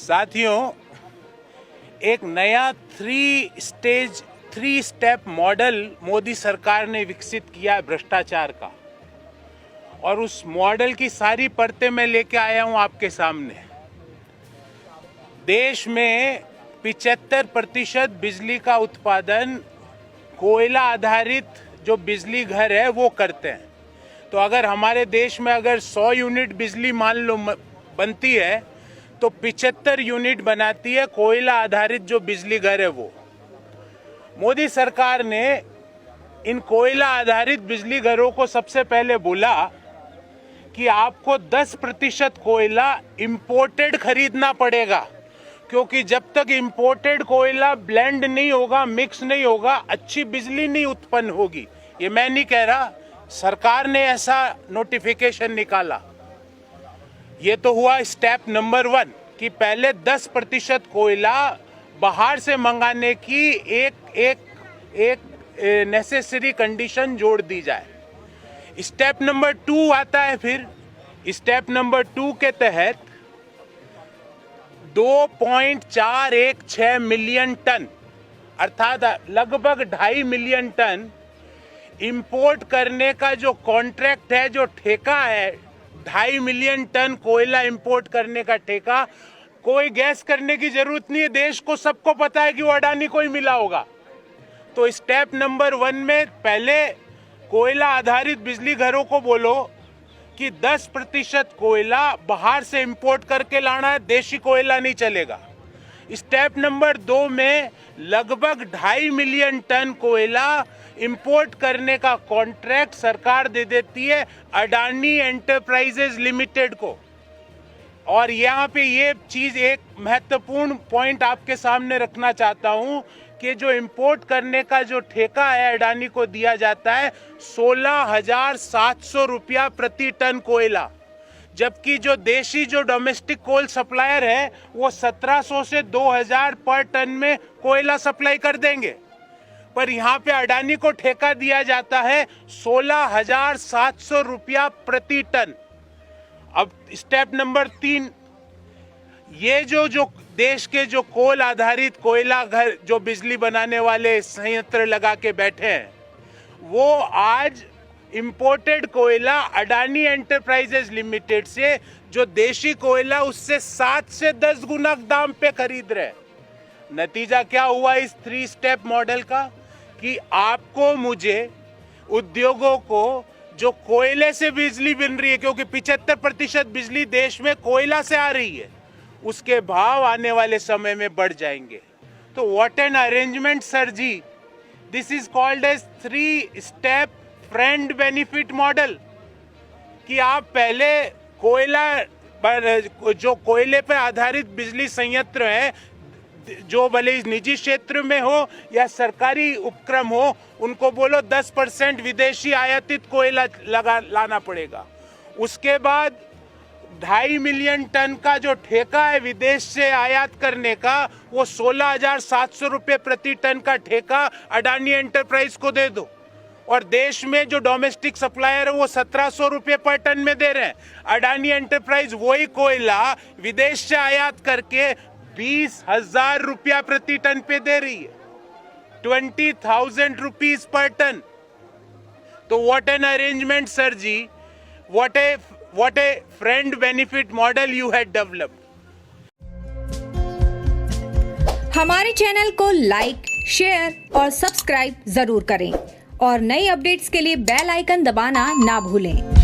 साथियों, एक नया थ्री स्टेप मॉडल मोदी सरकार ने विकसित किया है भ्रष्टाचार का, और उस मॉडल की सारी परतें मैं लेके आया हूं आपके सामने। देश में 75% बिजली का उत्पादन कोयला आधारित जो बिजली घर है वो करते हैं। तो अगर हमारे देश में अगर 100 यूनिट बिजली मान लो बनती है तो 75 यूनिट बनाती है कोयला आधारित जो बिजली घर है वो। मोदी सरकार ने इन कोयला आधारित बिजली घरों को सबसे पहले बोला कि आपको 10% कोयला इंपोर्टेड खरीदना पड़ेगा, क्योंकि जब तक इंपोर्टेड कोयला ब्लेंड नहीं होगा, मिक्स नहीं होगा, अच्छी बिजली नहीं उत्पन्न होगी। ये मैं नहीं कह रहा, सरकार ने ऐसा नोटिफिकेशन निकाला। ये तो हुआ स्टेप नंबर 1 कि पहले 10% कोयला बाहर से मंगाने की एक नेसेसरी कंडीशन जोड़ दी जाए। स्टेप नंबर 2 आता है। फिर स्टेप नंबर 2 के तहत 2.416 मिलियन टन अर्थात लगभग 2.5 मिलियन टन इंपोर्ट करने का जो कॉन्ट्रैक्ट है, जो ठेका है, 2.5 मिलियन टन कोयला इंपोर्ट करने का ठेका। कोई गैस करने की जरूरत नहीं है, देश को सबको पता है कि वो अडानी को ही मिला होगा। तो स्टेप नंबर 1 में पहले कोयला आधारित बिजली घरों को बोलो कि 10% कोयला बाहर से इंपोर्ट करके लाना है, देशी कोयला नहीं चलेगा। स्टेप नंबर 2 में लगभग 2.5 मिलियन टन कोयला इंपोर्ट करने का कॉन्ट्रैक्ट सरकार दे देती है अडानी एंटरप्राइजेज लिमिटेड को। और यहाँ पे ये चीज एक महत्वपूर्ण पॉइंट आपके सामने रखना चाहता हूँ कि जो इंपोर्ट करने का जो ठेका है अडानी को दिया जाता है 16,700 रुपया प्रति टन कोयला, जबकि जो देशी जो डोमेस्टिक कोल सप्लायर है वो 1700 से 2000 पर टन में कोयला सप्लाई कर देंगे। पर यहाँ पे अडानी को ठेका दिया जाता है 16,700 रुपया प्रति टन। अब स्टेप नंबर 3, ये जो देश के जो कोल आधारित कोयला घर जो बिजली बनाने वाले संयंत्र लगा के बैठे हैं, वो आज इंपोर्टेड कोयला अडानी एंटरप्राइजेज लिमिटेड से जो देशी कोयला उससे 7 से 10 गुना दाम पे खरीद रहे हैं। नतीजा क्या हुआ इस 3 स्टेप मॉडल का कि आपको, मुझे, उद्योगों को जो कोयले से बिजली बन रही है, क्योंकि 75% बिजली देश में कोयला से आ रही है, उसके भाव आने वाले समय में बढ़ जाएंगे। तो what an arrangement sir ji, this is called as 3 step friend benefit model कि आप पहले कोयला पर जो कोयले पर आधारित बिजली संयंत्र है, जो भले निजी क्षेत्र में हो या सरकारी उपक्रम हो, उनको बोलो 10% विदेशी आयातित कोयला लाना पड़ेगा। उसके बाद 2.5 मिलियन टन का जो ठेका है विदेश से आयात करने का, वो 16,700 रुपये प्रति टन का ठेका अडानी एंटरप्राइज को दे दो। और देश में जो डोमेस्टिक सप्लायर है वो 1700 रुपये पर टन में दे रहे हैं। अडानी एंटरप्राइज वही कोयला विदेश से आयात करके 20,000 रुपया प्रति टन पे दे रही है, 20,000 रुपीज पर टन। तो what an arrangement sir ji, what a friend benefit model you had developed. हमारे चैनल को लाइक, शेयर और सब्सक्राइब जरूर करें और नई अपडेट्स के लिए बेल आइकन दबाना ना भूलें।